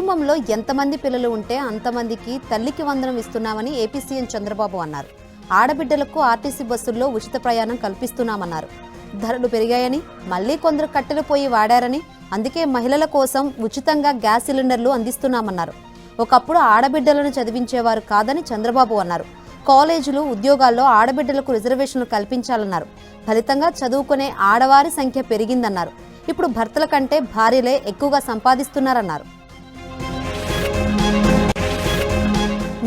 కుటుంబంలో ఎంతమంది పిల్లలు ఉంటే అంతమందికి తల్లికి వందనం ఇస్తున్నామని ఏపీ సీఎం చంద్రబాబు అన్నారు. ఆడబిడ్డలకు ఆర్టీసీ బస్సుల్లో ఉచిత ప్రయాణం కల్పిస్తున్నామన్నారు. ధరలు పెరిగాయని, మళ్లీ కొందరు కట్టెలు పోయి వాడారని, అందుకే మహిళల కోసం ఉచితంగా గ్యాస్ సిలిండర్లు అందిస్తున్నామన్నారు. ఒకప్పుడు ఆడబిడ్డలను చదివించేవారు కాదని చంద్రబాబు అన్నారు. కాలేజీలు, ఉద్యోగాల్లో ఆడబిడ్డలకు రిజర్వేషన్లు కల్పించాలన్నారు. ఫలితంగా చదువుకునే ఆడవారి సంఖ్య పెరిగిందన్నారు. ఇప్పుడు భర్తల కంటే భార్యలే ఎక్కువగా సంపాదిస్తున్నారన్నారు.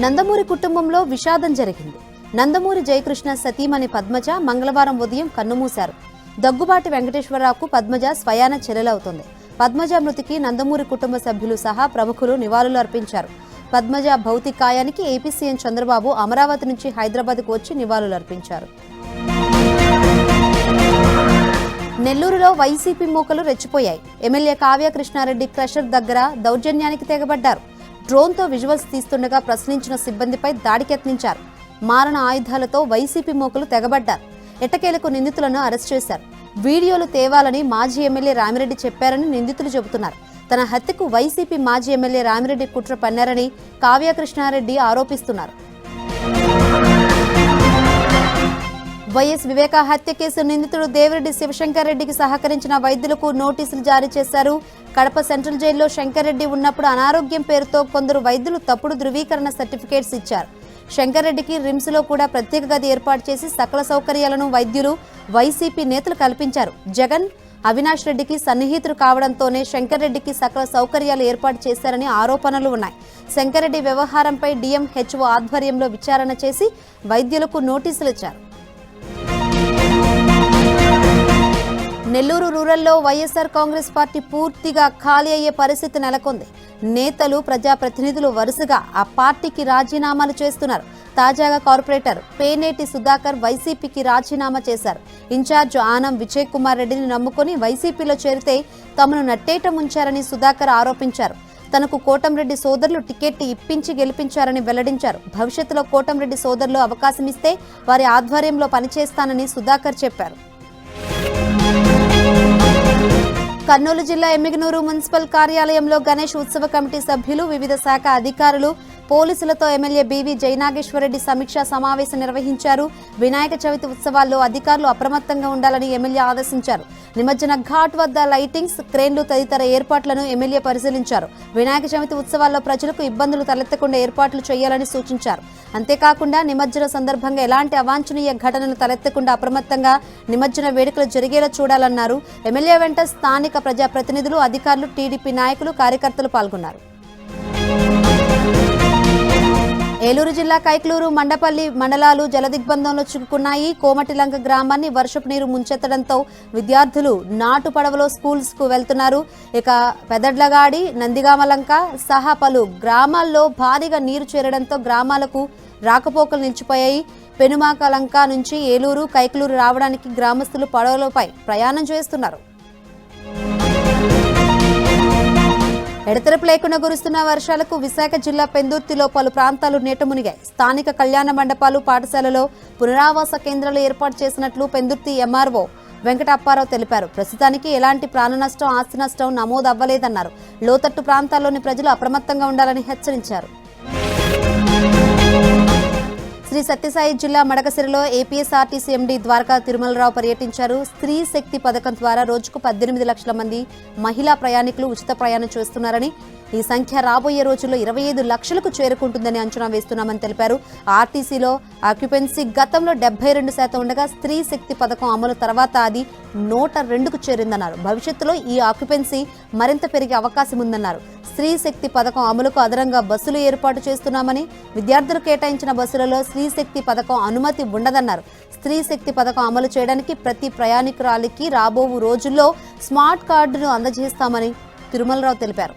నందమూరి కుటుంబంలో విషాదం జరిగింది. నందమూరి జయకృష్ణ సతీమణి పద్మజ మంగళవారం ఉదయం కన్నుమూశారు. దగ్గుబాటి వెంకటేశ్వరరావుకు పద్మజ స్వయాన చెల్లెలవుతుంది. పద్మజ మృతికి నందమూరి కుటుంబ సభ్యులు సహా ప్రముఖులు నివాళులు అర్పించారు. పద్మజ భౌతికాయానికి ఏపీ సీఎం చంద్రబాబు అమరావతి నుంచి హైదరాబాద్కు వచ్చి నివాళులు అర్పించారు. నెల్లూరులో వైసీపీ మూకలు రెచ్చిపోయాయి. ఎమ్మెల్యే కావ్య కృష్ణారెడ్డి క్రషర్ దగ్గర దౌర్జన్యానికి తెగబడ్డారు. డ్రోన్తో విజువల్స్ తీస్తుండగా ప్రశ్నించిన సిబ్బందిపై దాడికి యత్నించారు. మారణ ఆయుధాలతో వైసీపీ మూకలు తెగబడ్డారు. ఎట్టకేలకు నిందితులను అరెస్ట్ చేశారు. వీడియోలు తేవాలని మాజీ ఎమ్మెల్యే రామిరెడ్డి చెప్పారని నిందితులు చెబుతున్నారు. తన హత్యకు వైసీపీ మాజీ ఎమ్మెల్యే రామిరెడ్డి కుట్ర పన్నారని కావ్య కృష్ణారెడ్డి ఆరోపిస్తున్నారు. వైఎస్ వివేక హత్య కేసు నిందితుడు దేవిరెడ్డి శివశంకర్ రెడ్డికి సహకరించిన వైద్యులకు నోటీసులు జారీ చేశారు. కడప సెంట్రల్ జైల్లో శంకర్ రెడ్డి ఉన్నప్పుడు అనారోగ్యం పేరుతో కొందరు వైద్యులు తప్పుడు ధృవీకరణ సర్టిఫికేట్స్ ఇచ్చారు. శంకర్ రెడ్డికి రిమ్స్ లో కూడా ప్రత్యేక గది ఏర్పాటు చేసి సకల సౌకర్యాలను వైద్యులు, వైసీపీ నేతలు కల్పించారు. జగన్, అవినాష్ రెడ్డికి సన్నిహితులు కావడంతోనే శంకర్ రెడ్డికి సకల సౌకర్యాలు ఏర్పాటు చేశారని ఆరోపణలు ఉన్నాయి. శంకర్ రెడ్డి వ్యవహారంపై డిఎంహెచ్ఓ ఆధ్వర్యంలో విచారణ చేసి వైద్యులకు నోటీసులు ఇచ్చారు. నెల్లూరు రూరల్లో వైఎస్ఆర్ కాంగ్రెస్ పార్టీ పూర్తిగా ఖాళీ అయ్యే పరిస్థితి నెలకొంది. నేతలు, ప్రజాప్రతినిధులు వరుసగా ఆ పార్టీకి రాజీనామాలు చేస్తున్నారు. తాజాగా కార్పొరేటర్ పేనేటి సుధాకర్ వైసీపీకి రాజీనామా చేశారు. ఇన్ఛార్జ్ ఆనం విజయ్ కుమార్ రెడ్డిని నమ్ముకుని వైసీపీలో చేరితే తమను నట్టేట ముంచారని సుధాకర్ ఆరోపించారు. తనకు కోటంరెడ్డి సోదరులు టికెట్ ఇప్పించి గెలిపించారని వెల్లడించారు. భవిష్యత్తులో కోటంరెడ్డి సోదరులు అవకాశం ఇస్తే వారి ఆధ్వర్యంలో పనిచేస్తానని సుధాకర్ చెప్పారు. కర్నూలు జిల్లా ఎమ్మిగనూరు మున్సిపల్ కార్యాలయంలో గణేష్ ఉత్సవ కమిటీ సభ్యులు, వివిధ శాఖ అధికారులు, పోలీసులతో ఎమ్మెల్యే బీవీ జయనాగేశ్వరరెడ్డి సమీక్షా సమావేశం నిర్వహించారు. వినాయక చవితి ఉత్సవాల్లో అధికారులు అప్రమత్తంగా ఉండాలని ఎమ్మెల్యే ఆదేశించారు. నిమజ్జన ఘాట్ వద్ద లైటింగ్స్, క్రేన్లు తదితర ఏర్పాట్లను ఎమ్మెల్యే పరిశీలించారు. వినాయక చవితి ఉత్సవాల్లో ప్రజలకు ఇబ్బందులు తలెత్తకుండా ఏర్పాట్లు చేయాలని సూచించారు. అంతేకాకుండా నిమజ్జన సందర్భంగా ఎలాంటి అవాంఛనీయ ఘటనలు తలెత్తకుండా అప్రమత్తంగా నిమజ్జన వేడుకలు జరిగేలా చూడాలన్నారు. ఎమ్మెల్యే వెంట స్థానిక ప్రజాప్రతినిధులు, అధికారులు, టీడీపీ నాయకులు, కార్యకర్తలు పాల్గొన్నారు. ఏలూరు జిల్లా కైక్లూరు, మండపల్లి మండలాలు జలదిగ్బంధంలో చిక్కుకున్నాయి. కోమటిలంక గ్రామాన్ని వర్షపు నీరు ముంచెత్తడంతో విద్యార్థులు నాటు పడవలో స్కూల్స్ కు వెళ్తున్నారు. ఇక పెదడ్లగాడి, నందిగామలంక సహా పలు గ్రామాల్లో భారీగా నీరు చేరడంతో గ్రామాలకు రాకపోకలు నిలిచిపోయాయి. పెనుమాకలంక నుంచి ఏలూరు, కైక్లూరు రావడానికి గ్రామస్తులు పడవలపై ప్రయాణం చేస్తున్నారు. ఎడతెరపు లేకుండా కురుస్తున్న వర్షాలకు విశాఖ జిల్లా పెందుర్తిలో పలు ప్రాంతాలు నీట మునిగాయి. స్థానిక కళ్యాణ మండపాలు, పాఠశాలలో పునరావాస కేంద్రాలు ఏర్పాటు చేసినట్లు పెందుర్తి ఎంఆర్ఓ వెంకట అప్పారావు తెలిపారు. ప్రస్తుతానికి ఎలాంటి ప్రాణ నష్టం, ఆస్తి నష్టం నమోదు అవ్వలేదన్నారు. లోతట్టు ప్రాంతాల్లోని ప్రజలు అప్రమత్తంగా ఉండాలని హెచ్చరించారు. శ్రీ సత్యసాయి జిల్లా మడకసిరిలో ఏపీఎస్ఆర్టీసీ ఎండీ ద్వారకా తిరుమలరావు పర్యటించారు. స్త్రీ శక్తి పథకం ద్వారా రోజుకు 18 లక్షల మంది మహిళా ప్రయాణికులు ఉచిత ప్రయాణం చేస్తున్నారని, ఈ సంఖ్య రాబోయే రోజుల్లో 25 లక్షలకు చేరుకుంటుందని అంచనా వేస్తున్నామని తెలిపారు. ఆర్టీసీలో ఆక్యుపెన్సీ గతంలో 72% ఉండగా స్త్రీ శక్తి పథకం అమలు తర్వాత అది 102కు చేరిందన్నారు. భవిష్యత్తులో ఈ ఆక్యుపెన్సీ మరింత పెరిగే అవకాశం ఉందన్నారు. స్త్రీ శక్తి పథకం అమలుకు అదనంగా బస్సులు ఏర్పాటు చేస్తున్నామని, విద్యార్థులు కేటాయించిన బస్సులలో స్త్రీ శక్తి పథకం అనుమతి ఉండదన్నారు. స్త్రీ శక్తి పథకం అమలు చేయడానికి ప్రతి ప్రయాణికురాలికి రాబో రోజుల్లో స్మార్ట్ కార్డును అందజేస్తామని తిరుమలరావు తెలిపారు.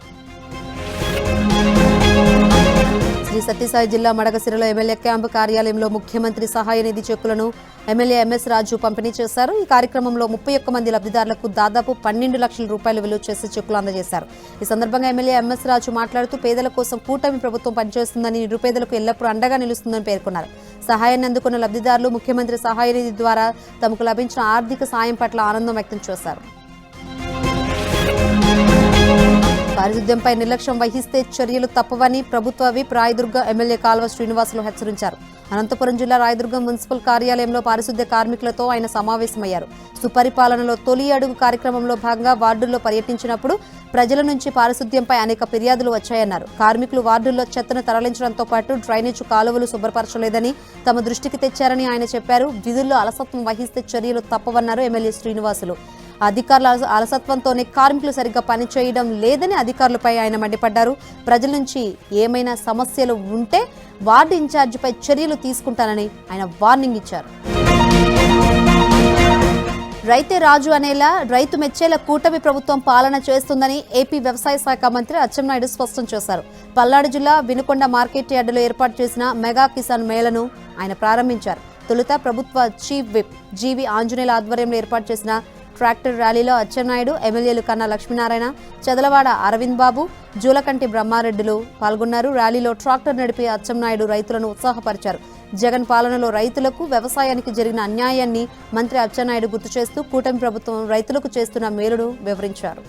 శ్రీ సత్యసాయి జిల్లా మడకసిరిలో ఎమ్మెల్యే క్యాంపు కార్యాలయంలో ముఖ్యమంత్రి సహాయ నిధి చెక్కులను ఎమ్మెల్యే ఎంఎస్ రాజు పంపిణీ చేశారు. ఈ కార్యక్రమంలో 31 మంది లబ్ధిదారులకు దాదాపు 12 లక్షల రూపాయలు విలువ చేసే చెక్కులు అందజేశారు. ఈ సందర్భంగా ఎమ్మెల్యే ఎంఎస్ రాజు మాట్లాడుతూ పేదల కోసం కూటమి ప్రభుత్వం పనిచేస్తుందని, నిరుపేదలకు ఎల్లప్పుడూ అండగా నిలుస్తుందని పేర్కొన్నారు. సహాయాన్ని అందుకున్న లబ్ధిదారులు ముఖ్యమంత్రి సహాయ నిధి ద్వారా తమకు లభించిన ఆర్థిక సాయం పట్ల ఆనందం వ్యక్తం చేశారు. పారిశుద్ధ్యంపై నిర్లక్ష్యం వహిస్తే చర్యలు తప్పవని ప్రభుత్వ విప్ రాయదుర్గం ఎమ్మెల్యే కాల్వ శ్రీనివాసులు హెచ్చరించారు. అనంతపురం జిల్లా రాయదుర్గం మున్సిపల్ కార్యాలయంలో పారిశుద్ధ్య కార్మికులతో ఆయన సమావేశమయ్యారు. సుపరిపాలనలో తొలి అడుగు కార్యక్రమంలో భాగంగా వార్డుల్లో పర్యటించినప్పుడు ప్రజల నుంచి పారిశుద్ధ్యంపై అనేక ఫిర్యాదులు వచ్చాయన్నారు. కార్మికులు వార్డుల్లో చెత్తను తరలించడంతో పాటు డ్రైనేజ్ కాలువలు శుభ్రపరచలేదని తమ దృష్టికి తెచ్చారని ఆయన చెప్పారు. విధుల్లో అలసత్వం వహిస్తే చర్యలు తప్పవన్నారు ఎమ్మెల్యే శ్రీనివాసులు. అధికారుల అలసత్వంతోనే కార్మికులు సరిగ్గా పనిచేయడం లేదని అధికారులపై ఆయన మండిపడ్డారు. ప్రజల నుంచి ఏమైనా సమస్యలు ఉంటే వార్డు ఇన్ఛార్జిపై చర్యలు తీసుకుంటానని ఆయన వార్నింగ్ ఇచ్చారు. రైతే రాజు అనేలా రైతు మెచ్చేలా కూటమి ప్రభుత్వం పాలన చేస్తుందని ఏపీ వ్యవసాయ శాఖ మంత్రి అచ్చెన్నాయుడు స్పష్టం చేశారు. పల్నాడు జిల్లా వినుకొండ మార్కెట్ యార్డులో ఏర్పాటు చేసిన మెగా కిసాన్ మేళను ఆయన ప్రారంభించారు. తొలుత ప్రభుత్వ చీఫ్ విప్ జీవి ఆంజనేయుల ఆధ్వర్యంలో ఏర్పాటు చేసిన ట్రాక్టర్ ర్యాలీలో అచ్చెన్నాయుడు, ఎమ్మెల్యేలు కన్నా లక్ష్మీనారాయణ, చదలవాడ అరవింద్ బాబు, జూలకంటి బ్రహ్మారెడ్డిలు పాల్గొన్నారు. ర్యాలీలో ట్రాక్టర్ నడిపి అచ్చెన్నాయుడు రైతులను ఉత్సాహపరిచారు. జగన్ పాలనలో రైతులకు, వ్యవసాయానికి జరిగిన అన్యాయాన్ని మంత్రి అచ్చెన్నాయుడు గుర్తు చేస్తూ కూటమి ప్రభుత్వం రైతులకు చేస్తున్న మేలును వివరించారు.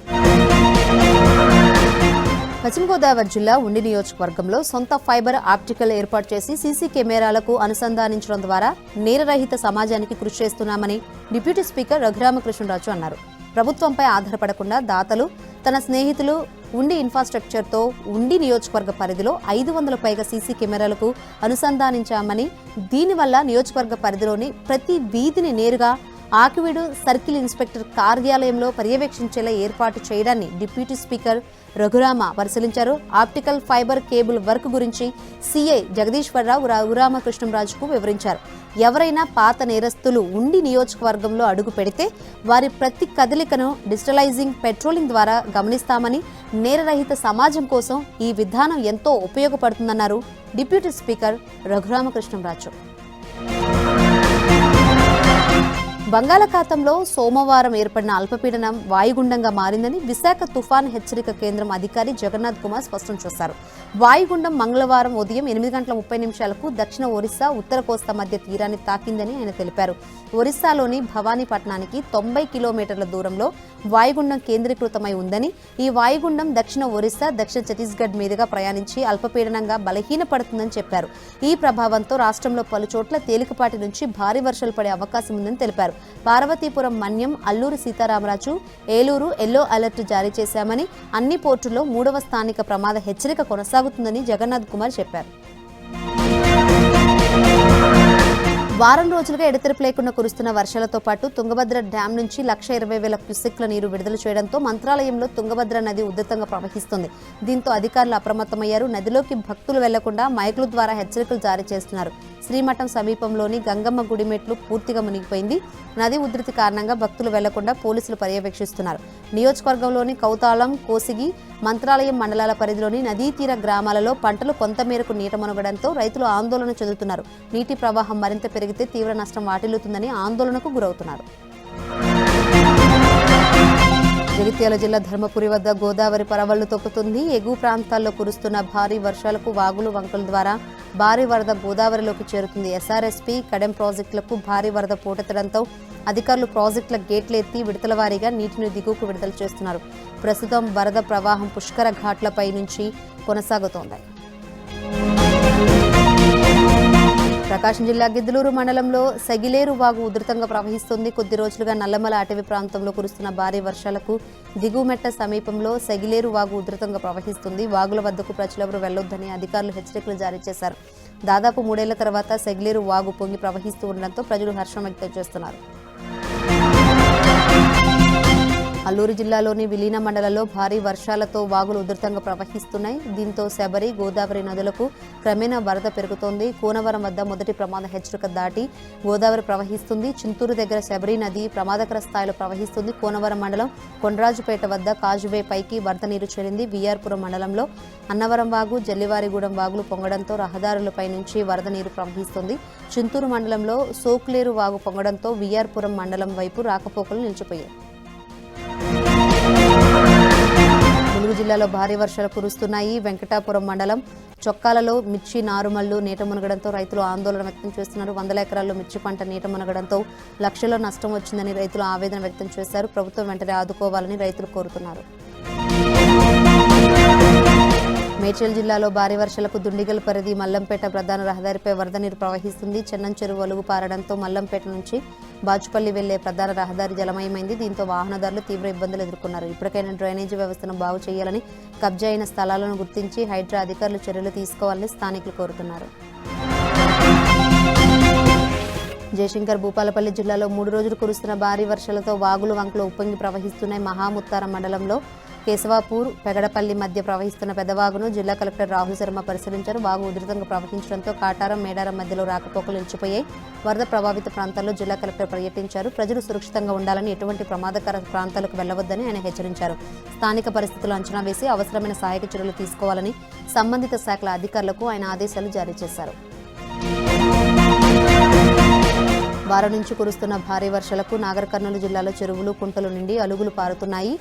పశ్చిమ గోదావరి జిల్లా ఉండి నియోజకవర్గంలో సొంత ఫైబర్ ఆప్టికల్ ఏర్పాటు చేసి సీసీ కెమెరాలకు అనుసంధానించడం ద్వారా నేరరహిత సమాజానికి కృషి చేస్తున్నామని డిప్యూటీ స్పీకర్ రఘురామకృష్ణరాజు అన్నారు. ప్రభుత్వంపై ఆధారపడకుండా దాతలు తన స్నేహితులు ఉండి ఇన్ఫ్రాస్ట్రక్చర్తో ఉండి నియోజకవర్గ పరిధిలో 500 పైగా సీసీ కెమెరాలకు అనుసంధానించామని, దీనివల్ల నియోజకవర్గ పరిధిలోని ప్రతి వీధిని నేరుగా ఆకివీడు సర్కిల్ ఇన్స్పెక్టర్ కార్యాలయంలో పర్యవేక్షించేలా ఏర్పాటు చేయడాన్ని డిప్యూటీ స్పీకర్ రఘురామ పరిశీలించారు. ఆప్టికల్ ఫైబర్ కేబుల్ వర్క్ గురించి సీఐ జగదీశ్వరరావు రఘురామకృష్ణరాజుకు వివరించారు. ఎవరైనా పాత నేరస్తులు ఉండి నియోజకవర్గంలో అడుగు పెడితే వారి ప్రతి కదలికను డిజిటలైజింగ్, పెట్రోలింగ్ ద్వారా గమనిస్తామని, నేరరహిత సమాజం కోసం ఈ విధానం ఎంతో ఉపయోగపడుతుందన్నారు డిప్యూటీ స్పీకర్ రఘురామకృష్ణరాజు. బంగాళాఖాతంలో సోమవారం ఏర్పడిన అల్పపీడనం వాయుగుండంగా మారిందని విశాఖ తుఫాన్ హెచ్చరిక కేంద్రం అధికారి జగన్నాథ్ కుమార్ స్పష్టం చేశారు. వాయుగుండం మంగళవారం ఉదయం 8:30 దక్షిణ ఒరిస్సా, ఉత్తర కోస్తా మధ్య తీరాన్ని తాకిందని ఆయన తెలిపారు. ఒరిస్సాలోని భవానీపట్నానికి 90 కిలోమీటర్ల దూరంలో వాయుగుండం కేంద్రీకృతమై ఉందని, ఈ వాయుగుండం దక్షిణ ఒరిస్సా, దక్షిణ ఛత్తీస్గఢ్ మీదుగా ప్రయాణించి అల్పపీడనంగా బలహీనపడుతుందని చెప్పారు. ఈ ప్రభావంతో రాష్ట్రంలో పలుచోట్ల తేలికపాటి నుంచి భారీ వర్షాలు పడే అవకాశం ఉందని తెలిపారు. పార్వతీపురం, మన్యం, అల్లూరి సీతారామరాజు, ఏలూరు ఎల్లో అలర్ట్ జారీ చేశామని, అన్ని పోర్టుల్లో 3వ స్థానిక ప్రమాద హెచ్చరిక కొనసాగుతుందని జగన్నాథ్ కుమార్ చెప్పారు. వారం రోజులుగా ఎడతెరిపి లేకుండా కురుస్తున్న వర్షాలతో పాటు తుంగభద్ర డ్యాం నుంచి 1,20,000 క్యూసెక్ల నీరు విడుదల చేయడంతో మంత్రాలయంలో తుంగభద్ర నది ఉధృతంగా ప్రవహిస్తుంది. దీంతో అధికారులు అప్రమత్తమయ్యారు. నదిలోకి భక్తులు వెళ్లకుండా మైకుల ద్వారా హెచ్చరికలు జారీ చేస్తున్నారు. శ్రీమఠం సమీపంలోని గంగమ్మ గుడిమెట్లు పూర్తిగా మునిగిపోయింది. నది ఉధృతి కారణంగా భక్తులు వెళ్లకుండా పోలీసులు పర్యవేక్షిస్తున్నారు. నియోజకవర్గంలోని కౌతాళం, కోసిగి, మంత్రాలయం మండలాల పరిధిలోని నదీ తీర గ్రామాలలో పంటలు కొంతమేరకు నీట మునగడంతో రైతులు ఆందోళన చెందుతున్నారు. నీటి ప్రవాహం మరింత పెరిగితే తీవ్ర నష్టం వాటిల్లుతుందని ఆందోళనకు గురవుతున్నారు. జగిత్యాల జిల్లా ధర్మపురి వద్ద గోదావరి పరవళ్లు తొక్కుతుంది. ఎగువ ప్రాంతాల్లో కురుస్తున్న భారీ వర్షాలకు వాగులు, వంకల ద్వారా భారీ వరద గోదావరిలోకి చేరుతుంది. ఎస్ఆర్ఎస్పీ, కడెం ప్రాజెక్టులకు భారీ వరద పోటెత్తడంతో అధికారులు ప్రాజెక్టుల గేట్లు ఎత్తి విడతల వారీగా నీటిని దిగువకు విడుదల చేస్తున్నారు. ప్రస్తుతం వరద ప్రవాహం పుష్కర ఘాట్లపై నుంచి కొనసాగుతోంది. ప్రకాశం జిల్లా గిద్దలూరు మండలంలో సెగిలేరు వాగు ఉధృతంగా ప్రవహిస్తుంది. కొద్ది రోజులుగా నల్లమల అటవీ ప్రాంతంలో కురుస్తున్న భారీ వర్షాలకు దిగువమెట్ట సమీపంలో సెగిలేరు వాగు ఉధృతంగా ప్రవహిస్తుంది. వాగుల వద్దకు ప్రజలెవరూ వెళ్లొద్దని అధికారులు హెచ్చరికలు జారీ చేశారు. దాదాపు 3 ఏళ్ల తర్వాత సెగిలేరు వాగు పొంగి ప్రవహిస్తూ ఉండడంతో ప్రజలు హర్షం వ్యక్తం చేస్తున్నారు. అల్లూరు జిల్లాలోని విలీన మండలంలో భారీ వర్షాలతో వాగులు ఉధృతంగా ప్రవహిస్తున్నాయి. దీంతో శబరి, గోదావరి నదులకు క్రమేణా వరద పెరుగుతోంది. కూనవరం వద్ద మొదటి ప్రమాద హెచ్చరిక దాటి గోదావరి ప్రవహిస్తుంది. చింతూరు దగ్గర శబరి నది ప్రమాదకర స్థాయిలో ప్రవహిస్తుంది. కూనవరం మండలం కొండ్రాజుపేట వద్ద కాజువే పైకి వరద నీరు చేరింది. విఆర్పురం మండలంలో అన్నవరం వాగు, జల్లివారిగూడెం వాగులు పొంగడంతో రహదారులపై నుంచి వరద నీరు ప్రవహిస్తుంది. చింతూరు మండలంలో సోక్లేరు వాగు పొంగడంతో విఆర్పురం మండలం వైపు రాకపోకలు నిలిచిపోయాయి. ములుగు జిల్లాలో భారీ వర్షాలు కురుస్తున్నాయి. వెంకటాపురం మండలం చొక్కాలలో మిర్చి నారుమళ్లు నీట మునగడంతో రైతులు ఆందోళన వ్యక్తం చేస్తున్నారు. 100 ఎకరాల్లో మిర్చి పంట నీట మునగడంతో లక్షల్లో నష్టం వచ్చిందని రైతులు ఆవేదన వ్యక్తం చేశారు. ప్రభుత్వం వెంటనే ఆదుకోవాలని రైతులు కోరుతున్నారు. మేడ్చల్ జిల్లాలో భారీ వర్షాలకు దుండిగల్ పరిధి మల్లంపేట ప్రధాన రహదారిపై వరద నీరు ప్రవహిస్తుంది. చెన్నం చెరువు అలుగు పారడంతో మల్లంపేట నుంచి బాచుపల్లి వెళ్లే ప్రధాన రహదారి జలమయమైంది. దీంతో వాహనదారులు తీవ్ర ఇబ్బందులు ఎదుర్కొన్నారు. ఇప్పటికైనా డ్రైనేజీ వ్యవస్థను బాగు చేయాలని, కబ్జా అయిన స్థలాలను గుర్తించి హైడ్రా అధికారులు చర్యలు తీసుకోవాలని స్థానికులు కోరుతున్నారు. జయశంకర్ భూపాలపల్లి జిల్లాలో 3 రోజులు కురుస్తున్న భారీ వర్షాలతో వాగులు వంకలు ఉప్పొంగి ప్రవహిస్తున్నాయి. మహాముత్తారం మండలంలో కేశవాపూర్ పెగడపల్లి మధ్య ప్రవహిస్తున్న పెద్దవాగును జిల్లా కలెక్టర్ రాహుల్ శర్మ పరిశీలించారు. వాగు ఉధృతంగా ప్రవహించడంతో కాటారం మేడారం మధ్యలో రాకపోకలు నిలిచిపోయాయి. వరద ప్రభావిత ప్రాంతాల్లో జిల్లా కలెక్టర్ పర్యటించారు. ప్రజలు సురక్షితంగా ఉండాలని, ఎటువంటి ప్రమాదకర ప్రాంతాలకు వెళ్లవద్దని ఆయన హెచ్చరించారు. స్థానిక పరిస్థితులు అంచనా వేసి అవసరమైన సహాయక చర్యలు తీసుకోవాలని సంబంధిత శాఖల అధికారులకు ఆయన ఆదేశాలు జారీ చేశారు. వారం నుంచి కురుస్తున్న భారీ వర్షాలకు నాగర్ కర్నూలు జిల్లాలో చెరువులు, కుంటలు నిండి అలుగులు పారుతున్నాయి.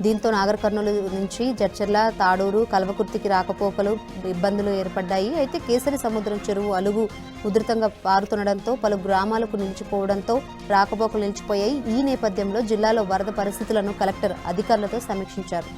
దీంతో నాగర్ కర్నూలు నుంచి జడ్చర్ల, తాడూరు, కల్వకుర్తికి రాకపోకలు ఇబ్బందులు ఏర్పడ్డాయి. అయితే కేసరి సముద్రం చెరువు అలుగు ఉధృతంగా పారుతుండడంతో పలు గ్రామాలకు నిలిచిపోవడంతో రాకపోకలు నిలిచిపోయాయి. ఈ నేపథ్యంలో జిల్లాలో వరద పరిస్థితులను కలెక్టర్ అధికారులతో సమీక్షించారు.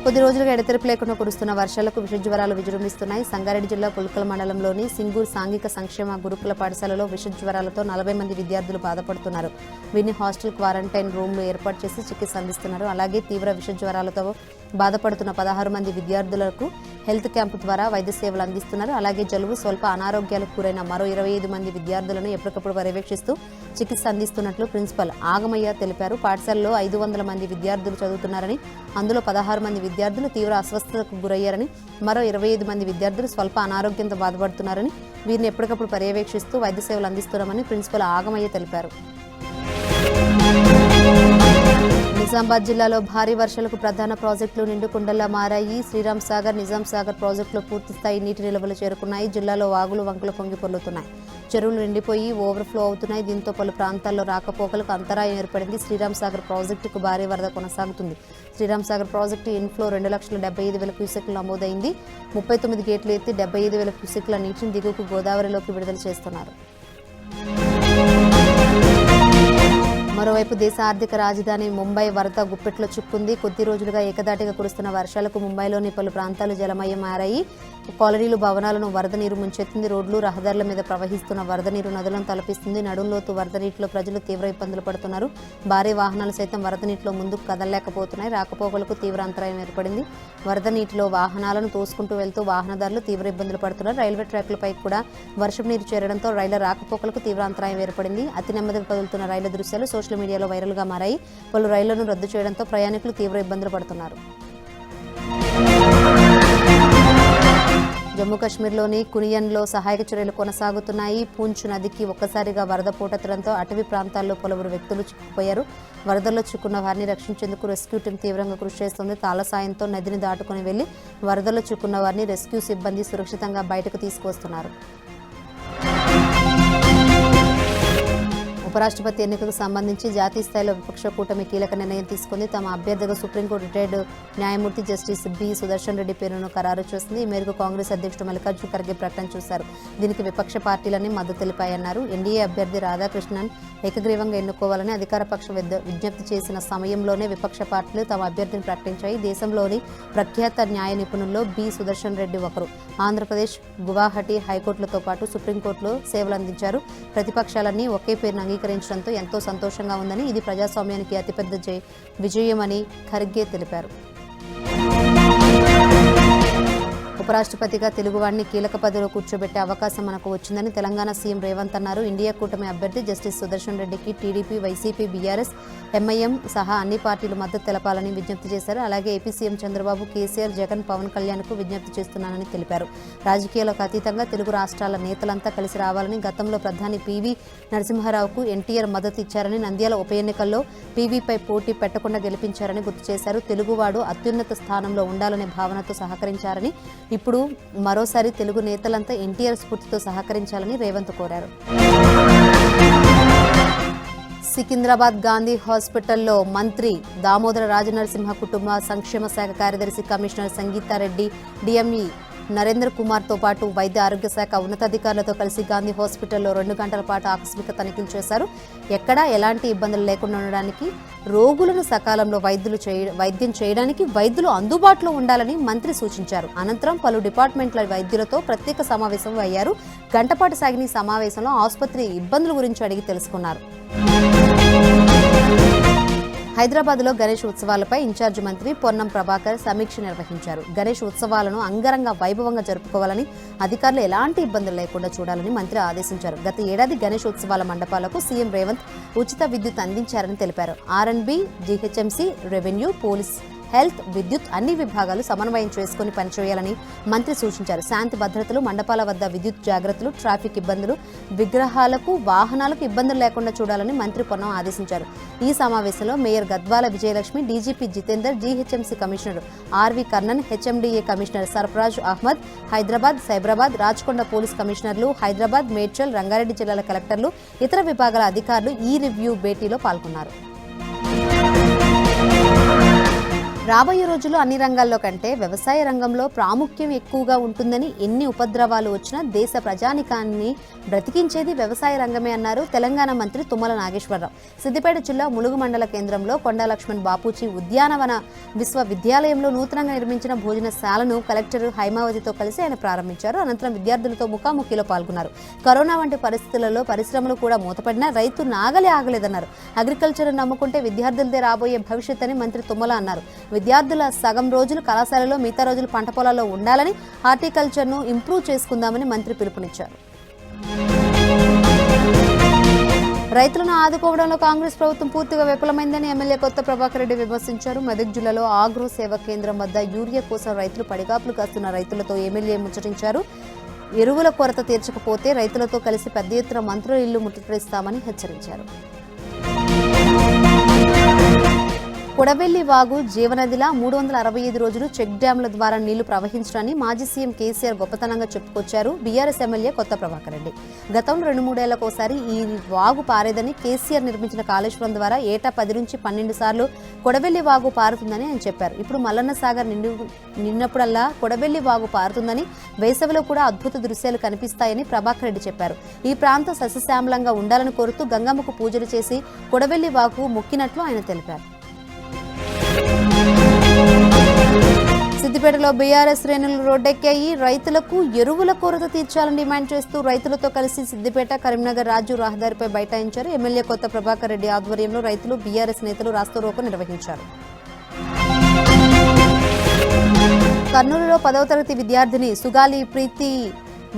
కొద్ది రోజులుగా ఎడతెరిపి లేకుండా కురుస్తున్న వర్షాలకు విషజ్వరాలు విజృంభిస్తున్నాయి. సంగారెడ్డి జిల్లా పుల్కల్ మండలంలోని సింగూర్ సాంఘిక సంక్షేమ గురుకుల పాఠశాలలో విషజ్వరాలతో 40 మంది విద్యార్థులు బాధపడుతున్నారు. వీరిని హాస్టల్ క్వారంటైన్ రూమ్లు ఏర్పాటు చేసి చికిత్స అందిస్తున్నారు. అలాగే తీవ్ర విషజ్వరాలతో బాధపడుతున్న 16 మంది విద్యార్థులకు హెల్త్ క్యాంపు ద్వారా వైద్య సేవలు అందిస్తున్నారు. అలాగే జలుబు, స్వల్ప అనారోగ్యాలకు గురైన మరో 25 మంది విద్యార్థులను ఎప్పటికప్పుడు పర్యవేక్షిస్తూ చికిత్స అందిస్తున్నట్లు ప్రిన్సిపల్ ఆగమయ్య తెలిపారు. పాఠశాలలో 500 మంది విద్యార్థులు చదువుతున్నారని, అందులో 16 మంది విద్యార్థులు తీవ్ర అస్వస్థతకు గురయ్యారని, మరో 25 మంది విద్యార్థులు స్వల్ప అనారోగ్యంతో బాధపడుతున్నారని, వీరిని ఎప్పటికప్పుడు పర్యవేక్షిస్తూ వైద్య సేవలు అందిస్తున్నామని ప్రిన్సిపల్ ఆగమయ్య తెలిపారు. నిజామాబాద్ జిల్లాలో భారీ వర్షాలకు ప్రధాన ప్రాజెక్టులు నిండుకుండలా మారాయి. శ్రీరామ్ సాగర్, నిజాం సాగర్ ప్రాజెక్టులో పూర్తిస్థాయి నీటి నిల్వలు చేరుకున్నాయి. జిల్లాలో వాగులు వంకలు పొంగి పొర్లుతున్నాయి. చెరువులు నిండిపోయి ఓవర్ఫ్లో అవుతున్నాయి. దీంతో పలు ప్రాంతాల్లో రాకపోకలకు అంతరాయం ఏర్పడింది. శ్రీరామ్ సాగర్ ప్రాజెక్టుకు భారీ వరద కొనసాగుతుంది. శ్రీరామ్ సాగర్ ప్రాజెక్టు ఇన్ఫ్లో 2,75,000 క్యూసెక్లు నమోదైంది. 39 గేట్లు ఎత్తి 75,000 క్యూసెక్ల నీటిని దిగువకు గోదావరిలోకి విడుదల చేస్తున్నారు. మరోవైపు దేశ ఆర్థిక రాజధాని ముంబై వరద గుప్పెట్లో చిక్కుంది. కొద్ది రోజులుగా ఏకదాటిగా కురుస్తున్న వర్షాలకు ముంబైలోని పలు ప్రాంతాలు జలమయం మారాయి. కాలనీలు, భవనాలను వరద నీరు ముంచెత్తింది. రోడ్లు, రహదారుల మీద ప్రవహిస్తున్న వరద నీరు నదులను తలపిస్తుంది. నడుంలోతు వరద నీటిలో ప్రజలు తీవ్ర ఇబ్బందులు పడుతున్నారు. భారీ వాహనాలు సైతం వరద నీటిలో ముందుకు కదలలేకపోతున్నాయి. రాకపోకలకు తీవ్ర అంతరాయం ఏర్పడింది. వరద నీటిలో వాహనాలను తోసుకుంటూ వెళ్తూ వాహనదారులు తీవ్ర ఇబ్బందులు పడుతున్నారు. రైల్వే ట్రాక్లపై కూడా వర్షం నీరు చేరడంతో రైళ్ల రాకపోకలకు తీవ్ర అంతరాయం ఏర్పడింది. అతి నెమ్మదిగా కదులుతున్న రైళ్ల దృశ్యాలు సోషల్ మీడియాలో వైరల్గా మారాయి. పలు రైళ్లను రద్దు చేయడంతో ప్రయాణికులు తీవ్ర ఇబ్బందులు పడుతున్నారు. జమ్మూ కాశ్మీర్లోని కునియన్లో సహాయక చర్యలు కొనసాగుతున్నాయి. పూంచ్ నదికి ఒక్కసారిగా వరద పోటెత్తడంతో అటవీ ప్రాంతాల్లో పలువురు వ్యక్తులు చిక్కుపోయారు. వరదల్లో చిక్కున్న వారిని రక్షించేందుకు రెస్క్యూ టీం తీవ్రంగా కృషి చేస్తోంది. తాళ సాయంతో నదిని దాటుకుని వెళ్లి వరదల్లో చిక్కున్న వారిని రెస్క్యూ సిబ్బంది సురక్షితంగా బయటకు తీసుకువస్తున్నారు. ఉపరాష్ట్రపతి ఎన్నికకు సంబంధించి జాతీయ స్థాయిలో విపక్ష కూటమి కీలక నిర్ణయం తీసుకుంది. తమ అభ్యర్థిగా సుప్రీంకోర్టు రిటైర్డ్ న్యాయమూర్తి జస్టిస్ బి సుదర్శన్ రెడ్డి పేరును ఖరారు చేసింది. ఈ మేరకు కాంగ్రెస్ అధ్యక్షుడు మల్లికార్జున ఖర్గే ప్రకటన చేశారు. దీనికి విపక్ష పార్టీలన్నీ మద్దతు తెలిపాయన్నారు. ఎన్డీఏ అభ్యర్థి రాధాకృష్ణన్ ఏకగ్రీవంగా ఎన్నుకోవాలని అధికార పక్షం విజ్ఞప్తి చేసిన సమయంలోనే విపక్ష పార్టీలు తమ అభ్యర్థిని ప్రకటించాయి. దేశంలోని ప్రఖ్యాత న్యాయ నిపుణుల్లో బి సుదర్శన్ రెడ్డి ఒకరు. ఆంధ్రప్రదేశ్, గువాహటి హైకోర్టులతో పాటు సుప్రీంకోర్టులో సేవలందించారు. ప్రతిపక్షాలన్నీ ఒకే పేరును అంగీకరించడంతో ఎంతో సంతోషంగా ఉందని, ఇది ప్రజాస్వామ్యానికి అతిపెద్ద విజయమని ఖర్గే తెలిపారు. ఉపరాష్ట్రపతిగా తెలుగువాడిని కీలక పదవిలో కూర్చోబెట్టే అవకాశం మనకు వచ్చిందని తెలంగాణ సీఎం రేవంత్ అన్నారు. ఇండియా కూటమి అభ్యర్థి జస్టిస్ సుదర్శన్ రెడ్డికి టీడీపీ, వైసీపీ, బీఆర్ఎస్, ఎంఐఎం సహా అన్ని పార్టీలు మద్దతు తెలపాలని విజ్ఞప్తి చేశారు. అలాగే ఏపీ సీఎం చంద్రబాబు, కేసీఆర్, జగన్, పవన్ కళ్యాణ్కు విజ్ఞప్తి చేస్తున్నానని తెలిపారు. రాజకీయాలకు అతీతంగా తెలుగు రాష్ట్రాల నేతలంతా కలిసి రావాలని, గతంలో ప్రధాని పివి నరసింహారావుకు ఎన్టీఆర్ మద్దతు ఇచ్చారని, నంద్యాల ఉప ఎన్నికల్లో పీవీపై పోటీ పెట్టకుండా గెలిపించారని గుర్తు చేశారు. తెలుగువాడు అత్యున్నత స్థానంలో ఉండాలనే భావనతో సహకరించారని, ఇప్పుడు మరోసారి తెలుగు నేతలంతా ఎన్టీఆర్ స్ఫూర్తితో సహకరించాలని రేవంత్ కోరారు. సికింద్రాబాద్ గాంధీ హాస్పిటల్లో మంత్రి దామోదర రాజనరసింహ కుటుంబ సంక్షేమ శాఖ కార్యదర్శి కమిషనర్ సంగీతారెడ్డి, డిఎంఈ నరేంద్ర కుమార్తో పాటు వైద్య ఆరోగ్య శాఖ ఉన్నతాధికారులతో కలిసి గాంధీ హాస్పిటల్లో 2 గంటల పాటు ఆకస్మిక తనిఖీలు చేశారు. ఎక్కడా ఎలాంటి ఇబ్బందులు లేకుండా ఉండడానికి, రోగులను సకాలంలో వైద్యం చేయడానికి వైద్యులు అందుబాటులో ఉండాలని మంత్రి సూచించారు. అనంతరం పలు డిపార్ట్మెంట్ల వైద్యులతో ప్రత్యేక సమావేశం అయ్యారు. గంటపాటు సాగిన ఈ సమావేశంలో ఆసుపత్రి ఇబ్బందుల గురించి అడిగి తెలుసుకున్నారు. హైదరాబాద్లో గణేష్ ఉత్సవాలపై ఇన్ఛార్జ్ మంత్రి పొన్నం ప్రభాకర్ సమీక్ష నిర్వహించారు. గణేష్ ఉత్సవాలను అంగరంగ వైభవంగా జరుపుకోవాలని, అధికారులు ఎలాంటి ఇబ్బందులు లేకుండా చూడాలని మంత్రి ఆదేశించారు. గత ఏడాది గణేష్ ఉత్సవాల మండపాలకు సీఎం రేవంత్ ఉచిత విద్యుత్ అందించారని తెలిపారు. R&B, GHMC, revenue, police, health, విద్యుత్ అన్ని విభాగాలు సమన్వయం చేసుకుని పనిచేయాలని మంత్రి సూచించారు. శాంతి భద్రతలు, మండపాల వద్ద విద్యుత్ జాగ్రత్తలు, ట్రాఫిక్ ఇబ్బందులు, విగ్రహాలకు, వాహనాలకు ఇబ్బందులు లేకుండా చూడాలని మంత్రి పొన్నం ఆదేశించారు. ఈ సమావేశంలో mayor Gadwal Vijayalakshmi, DGP Jitender, GHMC commissioner RV Karnan, HMDA commissioner Sarfaraz Ahmed, Hyderabad, Cyberabad, Rachakonda police కమిషనర్లు, హైదరాబాద్, మేడ్చల్, రంగారెడ్డి జిల్లాల కలెక్టర్లు, ఇతర విభాగాల అధికారులు ఈ రివ్యూ భేటీలో పాల్గొన్నారు. రాబోయే రోజుల్లో అన్ని రంగాల్లో కంటే వ్యవసాయ రంగంలో ప్రాముఖ్యం ఎక్కువగా ఉంటుందని, ఎన్ని ఉపద్రవాలు వచ్చినా దేశ ప్రజానికాన్ని బ్రతికించేది వ్యవసాయ రంగమే అన్నారు తెలంగాణ మంత్రి తుమ్మల నాగేశ్వరరావు. సిద్దిపేట జిల్లా ములుగు మండల కేంద్రంలో కొండా లక్ష్మణ్ బాపూజీ ఉద్యానవన విశ్వవిద్యాలయంలో నూతనంగా నిర్మించిన భోజనశాలను కలెక్టర్ హైమావతితో కలిసి ఆయన ప్రారంభించారు. అనంతరం విద్యార్థులతో ముఖాముఖిలో పాల్గొన్నారు. కరోనా వంటి పరిస్థితులలో పరిశ్రమలు కూడా మూతపడినా రైతు నాగలి ఆగలేదన్నారు. అగ్రికల్చర్ నమ్ముకుంటే విద్యార్థులదే రాబోయే భవిష్యత్ అని మంత్రి తుమ్మల అన్నారు. విద్యార్థుల సగం రోజులు కళాశాలలో, మిగతా రోజులు పంట పొలాల్లో ఉండాలని, హార్టికల్చర్ను ఇంప్రూవ్ చేసుకుందామని మంత్రి పిలుపునిచ్చారు. రైతులను ఆదుకోవడంలో కాంగ్రెస్ ప్రభుత్వం పూర్తిగా విఫలమైందని ఎమ్మెల్యే కొత్త ప్రభాకర్ రెడ్డి విమర్శించారు. మెదక్ జిల్లాలో ఆగ్రో సేవా కేంద్రం వద్ద యూరియా కోసం రైతులు పడిగాపులు కాస్తున్న రైతులతో ఎమ్మెల్యే ముచ్చటించారు. ఎరువుల కొరత తీర్చకపోతే రైతులతో కలిసి పెద్ద ఎత్తున మంత్రుల ఇల్లు ముట్టడిస్తామని హెచ్చరించారు. కొడవెల్లి వాగు జీవనదిలా 365 రోజులు చెక్ డ్యాంల ద్వారా నీళ్లు ప్రవహించడాన్ని మాజీ సీఎం కేసీఆర్ గొప్పతనంగా చెప్పుకొచ్చారు బీఆర్ఎస్ ఎమ్మెల్యే కొత్త ప్రభాకర్ రెడ్డి. గతంలో 2-3 ఏళ్లకోసారి ఈ వాగు పారేదని, కేసీఆర్ నిర్మించిన కాళేశ్వరం ద్వారా ఏటా 10 నుంచి 12 సార్లు కొడవెల్లి వాగు పారుతుందని ఆయన చెప్పారు. ఇప్పుడు మల్లన్న సాగర్ నిన్నప్పుడల్లా కొడవెల్లి వాగు పారుతుందని, వేసవిలో కూడా అద్భుత దృశ్యాలు కనిపిస్తాయని ప్రభాకర్ రెడ్డి చెప్పారు. ఈ ప్రాంతం సస్యశ్యామలంగా ఉండాలని కోరుతూ గంగమ్మకు పూజలు చేసి కొడవెల్లి వాగు మొక్కినట్లు ఆయన తెలిపారు. సిద్దిపేటలో బీఆర్ఎస్ శ్రేణులు రోడ్డెక్కాయి. రైతులకు ఎరువుల కొరత తీర్చాలని డిమాండ్ చేస్తూ రైతులతో కలిసి సిద్దిపేట, కరీంనగర్ రాజు రహదారిపై బైఠాయించారు. ఎమ్మెల్యే కొత్త ప్రభాకర్ రెడ్డి ఆధ్వర్యంలో రైతులు, బీఆర్ఎస్ నేతలు రాస్తారోకో నిర్వహించారు. కర్నూలులో 10వ తరగతి విద్యార్థిని సుగాలి ప్రీతి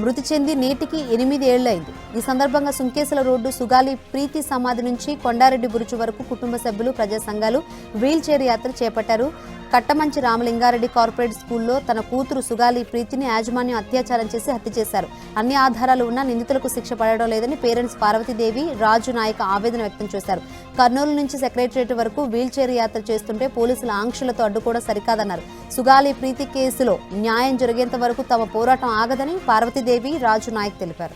మృతి చెంది నేటికి 8 ఏళ్లైంది. ఈ సందర్భంగా సుంకేసల రోడ్డు సుగాలి ప్రీతి సమాధి నుంచి కొండారెడ్డి బురుజు వరకు కుటుంబ సభ్యులు, ప్రజా సంఘాలు వీల్ చైర్ యాత్ర చేపట్టారు. కట్టమంచి రామలింగారెడ్డి కార్పొరేట్ స్కూల్లో తన కూతురు సుగాలి ప్రీతిని యాజమాన్యం అత్యాచారం చేసి హత్య చేశారు. అన్ని ఆధారాలు ఉన్నా నిందితులకు శిక్ష పడడం లేదని పేరెంట్స్ పార్వతీదేవి, రాజు నాయక్ ఆవేదన వ్యక్తం చేశారు. కర్నూలు నుంచి సెక్రటరియట్ వరకు వీల్ చైర్ యాత్ర చేస్తుంటే పోలీసుల ఆంక్షలతో అడ్డుకోవడం సరికాదన్నారు. సుగాలి ప్రీతి కేసులో న్యాయం జరిగేంత వరకు తమ పోరాటం ఆగదని పార్వతీదేవి, రాజు నాయక్ తెలిపారు.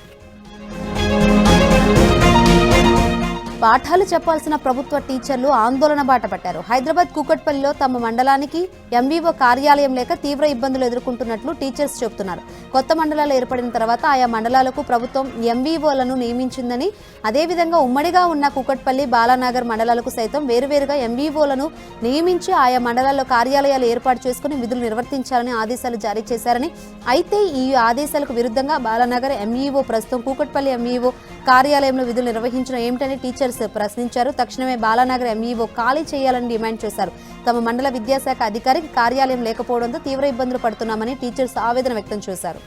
పాఠాలు చెప్పాల్సిన ప్రభుత్వ టీచర్లు ఆందోళన బాట పట్టారు. హైదరాబాద్ కూకట్పల్లిలో తమ మండలానికి ఎంవీఓ కార్యాలయం లేక తీవ్ర ఇబ్బందులు ఎదుర్కొంటున్నట్లు టీచర్స్ చెబుతున్నారు. కొత్త మండలాలు ఏర్పడిన తర్వాత ఆయా మండలాలకు ప్రభుత్వం ఎంవీఓలను నియమించిందని, అదేవిధంగా ఉమ్మడిగా ఉన్న కూకట్పల్లి, బాలానగర్ మండలాలకు సైతం వేరువేరుగా ఎంవీఓలను నియమించి ఆయా మండలాల్లో కార్యాలయాలు ఏర్పాటు చేసుకుని విధులు నిర్వర్తించాలని ఆదేశాలు జారీ చేశారని, అయితే ఈ ఆదేశాలకు విరుద్ధంగా బాలానగర్ ఎంఈఓ ప్రస్తుతం కూకట్పల్లి ఎంఈఓ కార్యాలయంలో విధులు నిర్వహించడం ఏమిటని టీచర్స్ ప్రశ్నించారు. తక్షణమే బాలానగర్ ఎంఈఓ ఖాళీ చేయాలని డిమాండ్ చేశారు. తమ మండల విద్యాశాఖ అధికారికి కార్యాలయం లేకపోవడంతో తీవ్ర ఇబ్బందులు పడుతున్నామని టీచర్స్ ఆవేదన వ్యక్తం చేశారు.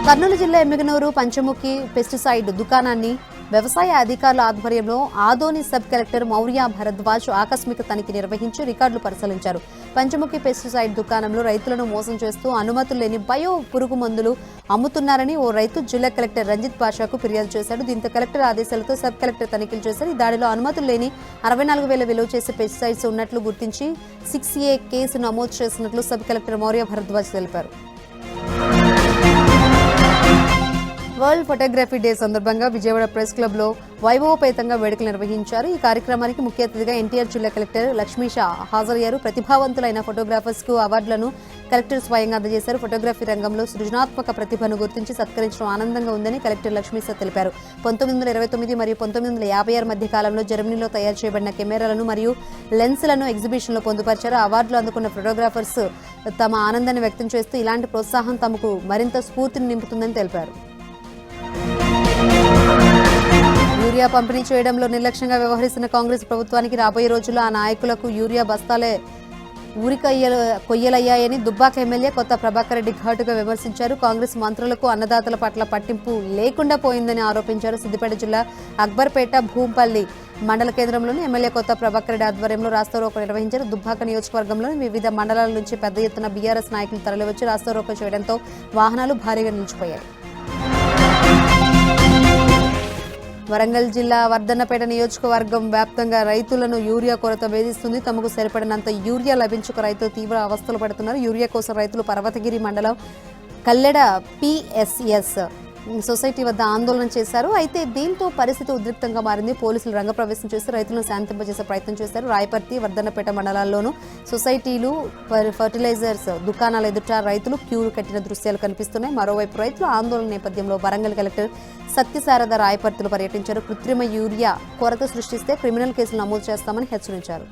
కర్నూలు జిల్లా ఎమ్మిగనూరు పంచముఖి పెస్టిసైడ్ దుకాణాన్ని వ్యవసాయ అధికారుల ఆధ్వర్యంలో ఆదోని సబ్ కలెక్టర్ మౌర్య భరద్వాజ్ ఆకస్మిక తనిఖీ నిర్వహించి రికార్డులు పరిశీలించారు. పంచముఖి పెస్టిసైడ్ దుకాణంలో రైతులను మోసం చేస్తూ అనుమతులు లేని బయో పురుగు మందులు అమ్ముతున్నారని ఓ రైతు జిల్లా కలెక్టర్ రంజిత్ పాషాకు ఫిర్యాదు చేశాడు. దీంతో కలెక్టర్ ఆదేశాలతో సబ్ కలెక్టర్ తనిఖీలు చేశారు. ఈ దాడిలో అనుమతులు లేని 64,000 విలువ చేసే పెస్టిసైడ్స్ ఉన్నట్లు గుర్తించి 6A కేసు నమోదు చేసినట్లు సబ్ కలెక్టర్ మౌర్య భరద్వాజ్ తెలిపారు. వరల్డ్ ఫోటోగ్రఫీ డే సందర్భంగా విజయవాడ ప్రెస్ క్లబ్లో వైభవపేతంగా వేడుకలు నిర్వహించారు. ఈ కార్యక్రమానికి ముఖ్య అతిథిగా ఎన్టీఆర్ జిల్లా కలెక్టర్ లక్ష్మీష హాజరయ్యారు. ప్రతిభావంతులైన ఫోటోగ్రాఫర్స్కు అవార్డులను కలెక్టర్ స్వయంగా అందజేశారు. ఫోటోగ్రఫీ రంగంలో సృజనాత్మక ప్రతిభను గుర్తించి సత్కరించడం ఆనందంగా ఉందని కలెక్టర్ లక్ష్మీష తెలిపారు. 1929 మరియు 1956 మధ్య కాలంలో జర్మనీలో తయారు చేయబడిన కెమెరాలను మరియు లెన్స్లను ఎగ్జిబిషన్లో పొందుపరిచారు. అవార్డులు అందుకున్న ఫోటోగ్రాఫర్స్ తమ ఆనందాన్ని వ్యక్తం చేస్తూ ఇలాంటి ప్రోత్సాహం తమకు మరింత స్ఫూర్తిని నింపుతుందని తెలిపారు. యూరియా పంపిణీ చేయడంలో నిర్లక్ష్యంగా వ్యవహరిస్తున్న కాంగ్రెస్ ప్రభుత్వానికి రాబోయే రోజుల్లో ఆ నాయకులకు యూరియా బస్తాలే కొయ్యలయ్యాయని దుబ్బాక ఎమ్మెల్యే కొత్త ప్రభాకర్ రెడ్డి ఘాటుగా విమర్శించారు. కాంగ్రెస్ మంత్రులకు అన్నదాతల పట్ల పట్టింపు లేకుండా పోయిందని ఆరోపించారు. సిద్దిపేట జిల్లా అక్బర్పేట భూంపల్లి మండల కేంద్రంలోని ఎమ్మెల్యే కొత్త ప్రభాకర్ రెడ్డి ఆధ్వర్యంలో రాస్తారోకో నిర్వహించారు. దుబ్బాక నియోజకవర్గంలోని వివిధ మండలాల నుంచి పెద్ద ఎత్తున బీఆర్ఎస్ నాయకులు తరలివచ్చి రాస్తారోకో చేయడంతో వాహనాలు భారీగా నిలిచిపోయాయి. వరంగల్ జిల్లా వర్ధన్నపేట నియోజకవర్గం వ్యాప్తంగా రైతులను యూరియా కొరత వేధిస్తుంది. తమకు సరిపడినంత యూరియా లభించక రైతులు తీవ్ర అవస్థలు పడుతున్నారు. యూరియా కోసం రైతులు పర్వతగిరి మండలం కల్లెడ పిఎస్ఎస్ సొసైటీ వద్ద ఆందోళన చేశారు. అయితే దీంతో పరిస్థితి ఉద్రిక్తంగా మారింది. పోలీసులు రంగప్రవేశం చేసి రైతులను శాంతింపజేసే ప్రయత్నం చేశారు. రాయపర్తి వర్ధన్నపేట మండలాల్లోనూ సొసైటీలు ఫర్టిలైజర్స్ దుకాణాల ఎదుట రైతులు క్యూ కట్టిన దృశ్యాలు కనిపిస్తున్నాయి. మరోవైపు రైతుల ఆందోళన నేపథ్యంలో వరంగల్ కలెక్టర్ సత్యశారద రాయపర్తిలో పర్యటించారు. కృత్రిమ యూరియా కొరత సృష్టిస్తే క్రిమినల్ కేసులు నమోదు చేస్తామని హెచ్చరించారు.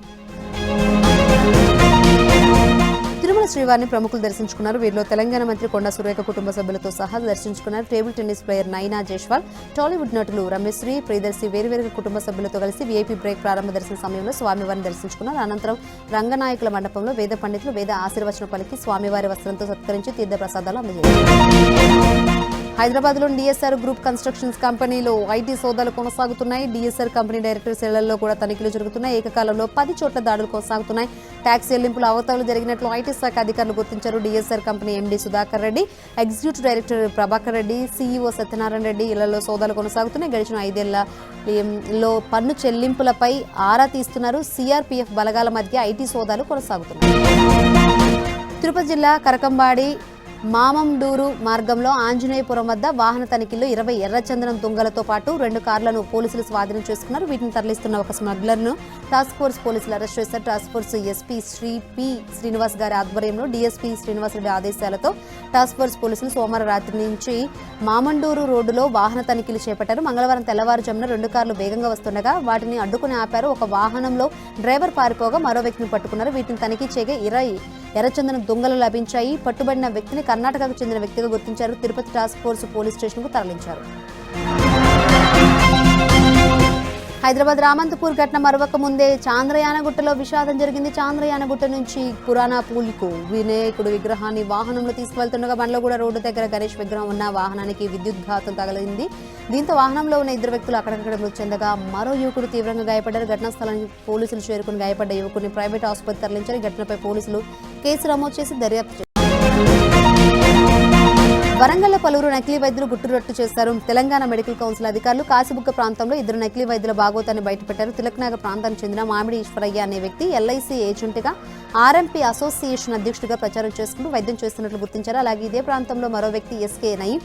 తిరుమల శ్రీవారిని ప్రముఖులు దర్శించుకున్నారు. వీరిలో తెలంగాణ మంత్రి కొండా సురేఖ కుటుంబ సభ్యులతో సహా దర్శించుకున్నారు. టేబుల్ టెన్నిస్ ప్లేయర్ నైనా జైస్వాల్, టాలీవుడ్ నటులు రమేశ్రీ, ప్రియదర్శి వేరువేరుగా కుటుంబ సభ్యులతో కలిసి వీఐపీ బ్రేక్ ప్రారంభ దర్శన సమయంలో స్వామివారిని దర్శించుకున్నారు. అనంతరం రంగనాయకుల మండపంలో వేద పండితులు వేద ఆశీర్వచనం పలికి స్వామివారి వస్త్రంతో సత్కరించి తీర్థ ప్రసాదాలు అందజేశారు. హైదరాబాద్లోని డిఎస్ఆర్ గ్రూప్ కన్స్ట్రక్షన్స్ కంపెనీలో ఐటీ సోదాలు కొనసాగుతున్నాయి. డిఎస్ఆర్ కంపెనీ డైరెక్టర్ ఇళ్లలో కూడా తనిఖీలు జరుగుతున్నాయి. ఏకకాలంలో 10 చోట్ల దాడులు కొనసాగుతున్నాయి. ట్యాక్స్ చెల్లింపుల అవతాలు జరిగినట్లు ఐటీ శాఖ అధికారులు గుర్తించారు. DSR company MD Sudhakar Reddy, executive director Prabhakar Reddy, CEO Satyanarayana Reddy ఇళ్లలో సోదాలు కొనసాగుతున్నాయి. గడిచిన 5 ఏళ్లలో పన్ను చెల్లింపులపై ఆరా తీస్తున్నారు. సిఆర్పీఎఫ్ బలగాల మధ్య ఐటీ సోదాలు కొనసాగుతున్నాయి. తిరుపతి జిల్లా కరకంబాడి మామండూరు మార్గంలో ఆంజనేయపురం వద్ద వాహన తనిఖీల్లో 20 ఎర్రచందనం తుంగలతో పాటు 2 కార్లను పోలీసులు స్వాధీనం చేసుకున్నారు. వీటిని తరలిస్తున్న ఒక స్మగ్లర్ను టాస్క్ ఫోర్స్ పోలీసులు అరెస్ట్ చేశారు. టాస్క్ ఫోర్స్ ఎస్పీ శ్రీనివాస్ గారి ఆధ్వర్యంలో డీఎస్పీ శ్రీనివాసరెడ్డి ఆదేశాలతో టాస్క్ ఫోర్స్ పోలీసులు సోమవారం రాత్రి నుంచి మామండూరు రోడ్డులో వాహన తనిఖీలు చేపట్టారు. మంగళవారం తెల్లవారుజామున 2 కార్లు వేగంగా వస్తుండగా వాటిని అడ్డుకుని ఆపారు. ఒక వాహనంలో డ్రైవర్ పారిపోగా మరో వ్యక్తిని పట్టుకున్నారు. వీటిని తనిఖీ చేయగా 20 ఎర్రచందనం దొంగలు లభించాయి. పట్టుబడిన వ్యక్తిని కర్ణాటకకు చెందిన వ్యక్తిగా గుర్తించారు. తిరుపతి టాస్క్ ఫోర్స్ పోలీస్ స్టేషన్కు తరలించారు. హైదరాబాద్ రామంతపూర్ ఘటన మరొక ముందే చాంద్రయానగుట్టలో విషాదం జరిగింది. చాంద్రయానగుట్ట నుంచి పురాణా పూల్కు వినాయకుడు విగ్రహాన్ని వాహనంలో తీసుకువెళ్తుండగా బండ్లగూడ రోడ్డు దగ్గర గణేష్ విగ్రహం ఉన్న వాహనానికి విద్యుద్ఘాతం తగిలింది. దీంతో వాహనంలో ఉన్న 2 వ్యక్తులు అక్కడక్కడ మృతి చెందగా మరో యువకుడు తీవ్రంగా గాయపడ్డారు. ఘటనా స్థలానికి పోలీసులు చేరుకుని గాయపడ్డ యువకుడిని ప్రైవేట్ ఆసుపత్రి తరలించారు. ఈ ఘటనపై పోలీసులు కేసు నమోదు చేసి దర్యాప్తు చేశారు. వరంగల్లో పలువురు నకిలీ వైద్యులు గుట్టురట్టు చేశారు. తెలంగాణ మెడికల్ కౌన్సిల్ అధికారులు కాశీబుగ్గ ప్రాంతంలో 2 నకిలీ వైద్యుల భాగోతాన్ని బయటపెట్టారు. తిలక్నగర్ ప్రాంతానికి చెందిన మామిడి ఈశ్వరయ్య అనే వ్యక్తి ఎల్ఐసి ఏజెంట్గా ఆర్ఎంపీ అసోసియేషన్ అధ్యక్షుడిగా ప్రచారం చేసుకుంటూ వైద్యం చేస్తున్నట్లు గుర్తించారు. అలాగే ఇదే ప్రాంతంలో మరో వ్యక్తి ఎస్కే నయి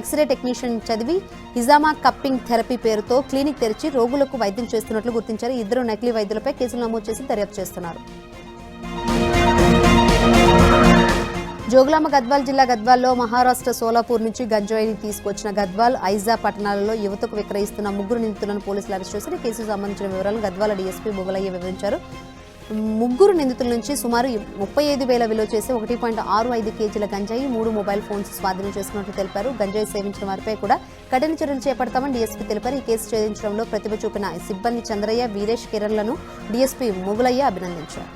ఎక్స్రే టెక్నీషియన్ చదివి హిజామా కప్పింగ్ థెరపీ పేరుతో క్లినిక్ తెరిచి రోగులకు వైద్యం చేస్తున్నట్లు గుర్తించారు. 2 నకిలీ వైద్యులపై కేసులు నమోదు చేసి దర్యాప్తు చేస్తున్నారు. జోగులాంబ గద్వాల్ జిల్లా గద్వాల్లో మహారాష్ట్ర సోలాపూర్ నుంచి గంజాయిని తీసుకొచ్చిన గద్వాల్, ఐజా పట్టణాలలో యువతకు విక్రయిస్తున్న 3 నిందితులను పోలీసులు అరెస్ట్ చేశారు. ఈ కేసుకు సంబంధించిన వివరాలను గద్వాల డీఎస్పీ బొగలయ్య వివరించారు. 3 నిందితుల నుంచి సుమారు 35,000 విలువ చేసి 1.65 కేజీల గంజాయి, 3 మొబైల్ ఫోన్స్ స్వాధీనం చేసుకున్నట్లు తెలిపారు. గంజాయి సేవించిన వారిపై కూడా కఠిన చర్యలు చేపడతామని డీఎస్పీ తెలిపారు. ఈ కేసు ఛేదించడంలో ప్రతిభ చూపిన సిబ్బంది చంద్రయ్య, వీరేష్, కిరణ్లను డీఎస్పీ మొగలయ్య అభినందించారు.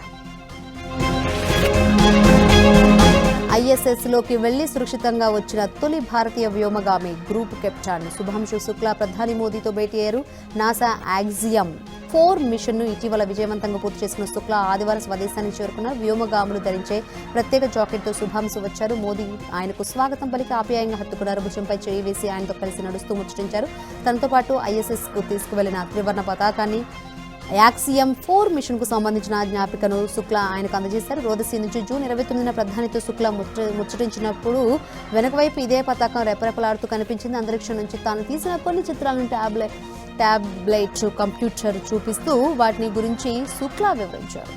ఐఎస్ఎస్లోకి వెళ్లి సురక్షితంగా వచ్చిన తొలి భారతీయ వ్యోమగామి గ్రూప్ కెప్టెన్ శుభాంశు శుక్లా ప్రధాని మోదీతో భేటీ అయ్యారు. నాసా యాక్సియం 4 మిషన్ను ఇటీవల విజయవంతంగా పూర్తి చేసిన శుక్లా ఆదివారం స్వదేశానికి చేరుకున్నారు. వ్యోమగాములు ధరించే ప్రత్యేక జాకెట్తో శుభాంశు వచ్చారు. మోదీ ఆయనకు స్వాగతం పలికి ఆప్యాయంగా హత్తుకున్నారు. భుజంపై చేయి వేసి ఆయనతో కలిసి నడుస్తూ ముచ్చటించారు. తనతో పాటు ఐఎస్ఎస్కు తీసుకువెళ్లిన త్రివర్ణ పతాకాన్ని యాక్సియం 4 మిషన్కు సంబంధించిన జ్ఞాపికను శుక్లా ఆయనకు అందజేశారు. రోదసీ నుంచి జూన్ 29న ప్రధానితో శుక్లా ముచ్చటించినప్పుడు వెనకవైపు ఇదే పతాకం రెపరెపలాడుతూ కనిపించింది. అంతరిక్షం నుంచి తాను తీసిన కొన్ని చిత్రాలను టాబ్లెట్ కంప్యూటర్ చూపిస్తూ వాటిని గురించి శుక్లా వివరించారు.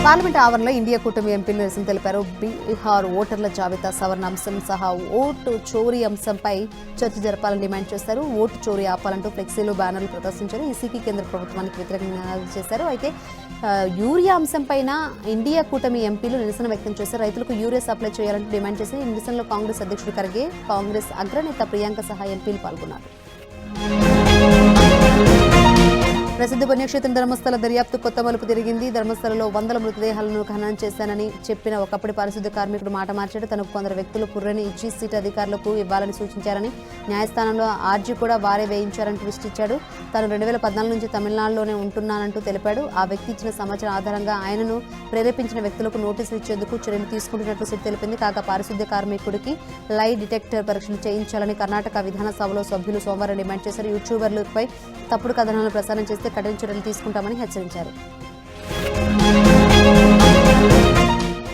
పార్లమెంట్ ఆవరణలో ఇండియా కూటమి ఎంపీలు నిరసన తెలిపారు. బీహార్ ఓటర్ల జాబితా సవరణ అంశం సహా ఓటు చోరీ అంశంపై చర్చ జరపాలని డిమాండ్ చేశారు. ఓటు చోరీ ఆపాలంటూ ఫ్లెక్సీలు, బ్యానర్లు ప్రదర్శించారు. ఈసీకి కేంద్ర ప్రభుత్వానికి వ్యతిరేకంగా చేశారు. అయితే యూరియా అంశంపైన ఇండియా కూటమి ఎంపీలు నిరసన వ్యక్తం చేశారు. రైతులకు యూరియా సప్లై చేయాలంటూ డిమాండ్ చేశారు. ఈ నిరసనలో కాంగ్రెస్ అధ్యక్షుడు ఖర్గే, కాంగ్రెస్ అగ్రనేత ప్రియాంక సహా ఎంపీలు పాల్గొన్నారు. ప్రసిద్ధ పుణ్యక్షేత్రం ధర్మస్థల దర్యాప్తు కొత్త మలుపు తిరిగింది. ధర్మస్థలలో వందల మృతదేహాలను ఖననం చేశానని చెప్పిన ఒకప్పటి పారిశుద్ధ్య కార్మికుడు మాట మార్చాడు. తనకు కొందరు వ్యక్తులు పుర్రని ఇచ్చి సీట్ అధికారులకు ఇవ్వాలని సూచించారని, న్యాయస్థానంలో ఆర్జీ కూడా వారే వేయించారని ట్విస్ట్ ఇచ్చాడు. తాను 2014 నుంచి తమిళనాడులోనే ఉంటున్నానంటూ తెలిపాడు. ఆ వ్యక్తి ఇచ్చిన సమాచారం ఆధారంగా ఆయనను ప్రేరేపించిన వ్యక్తులకు నోటీసులు ఇచ్చేందుకు చర్యలు తీసుకుంటున్నట్లు సిట్ తెలిపింది. కాగా పారిశుద్ధ్య కార్మికుడికి లై డిటెక్టర్ పరీక్షలు చేయించాలని కర్ణాటక విధానసభలో సభ్యులు సోమవారం డిమాండ్ చేశారు. యూట్యూబర్లపై తప్పుడు కథనాలను ప్రసారం చేస్తే కఠిన చర్యలు తీసుకుంటామని హెచ్చరించారు.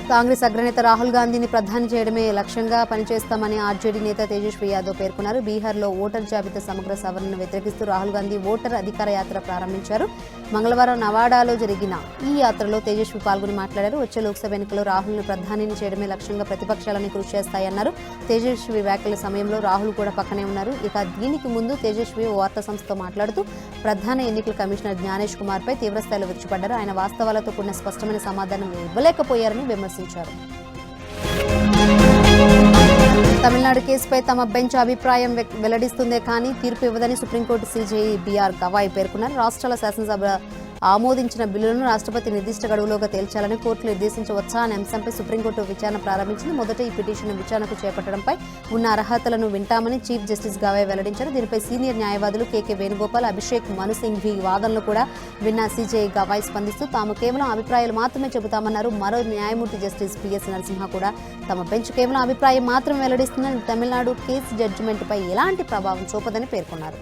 కాంగ్రెస్ అగ్రనేత రాహుల్ గాంధీని ప్రధాని చేయడమే లక్ష్యంగా పనిచేస్తామని ఆర్జేడీ నేత తేజస్వి యాదవ్ పేర్కొన్నారు. బీహార్లో ఓటర్ జాబితా సమగ్ర సవరణను వ్యతిరేకిస్తూ రాహుల్ గాంధీ ఓటర్ అధికార యాత్ర ప్రారంభించారు. మంగళవారం నవాడాలో జరిగిన ఈ యాత్రలో తేజస్వి పాల్గొని మాట్లాడారు. వచ్చే లోక్సభ ఎన్నికల్లో రాహుల్ను ప్రధానిని చేయడమే లక్ష్యంగా ప్రతిపక్షాలని కృషి చేస్తాయన్నారు. తేజస్వి వ్యాఖ్యల సమయంలో రాహుల్ కూడా పక్కనే ఉన్నారు. ఇక దీనికి ముందు తేజస్వి ఓ వార్తా సంస్థతో మాట్లాడుతూ ప్రధాన ఎన్నికల కమిషనర్ జ్ఞానేష్ కుమార్పై తీవ్రస్థాయిలో విరుచుపడ్డారు. ఆయన వాస్తవాలతో కూడిన స్పష్టమైన సమాధానం ఇవ్వలేకపోయారని విమర్శించారు. తమిళనాడు కేసుపై తమ బెంచ్ అభిప్రాయం వెల్లడిస్తుందే కానీ తీర్పు ఇవ్వదని సుప్రీంకోర్టు సీజేఐ బీఆర్ గవాయ్ పేర్కొన్నారు. రాష్ట్రాల శాసనసభ ఆమోదించిన బిల్లులను రాష్ట్రపతి నిర్దిష్ట గడువులోగా తేల్చాలని కోర్టు నిర్దేశించవచ్చా అనే అంశంపై సుప్రీంకోర్టు విచారణ ప్రారంభించింది. మొదట ఈ పిటిషన్ విచారణకు చేపట్టడంపై ఉన్న అర్హతలను వింటామని చీఫ్ జస్టిస్ గవాయ్ వెల్లడించారు. దీనిపై సీనియర్ న్యాయవాదులు కేకే వేణుగోపాల్, అభిషేక్ మను సింఘ్వి వాదనలు కూడా విన్న సీజేఐ గవాయ్ స్పందిస్తూ తాము కేవలం అభిప్రాయాలు మాత్రమే చెబుతామన్నారు. మరో న్యాయమూర్తి జస్టిస్ పిఎస్ నరసింహ కూడా తమ బెంచ్ కేవలం అభిప్రాయం మాత్రమే వెల్లడిస్తుందని, తమిళనాడు కేసు జడ్జిమెంట్పై ఎలాంటి ప్రభావం చూపదని పేర్కొన్నారు.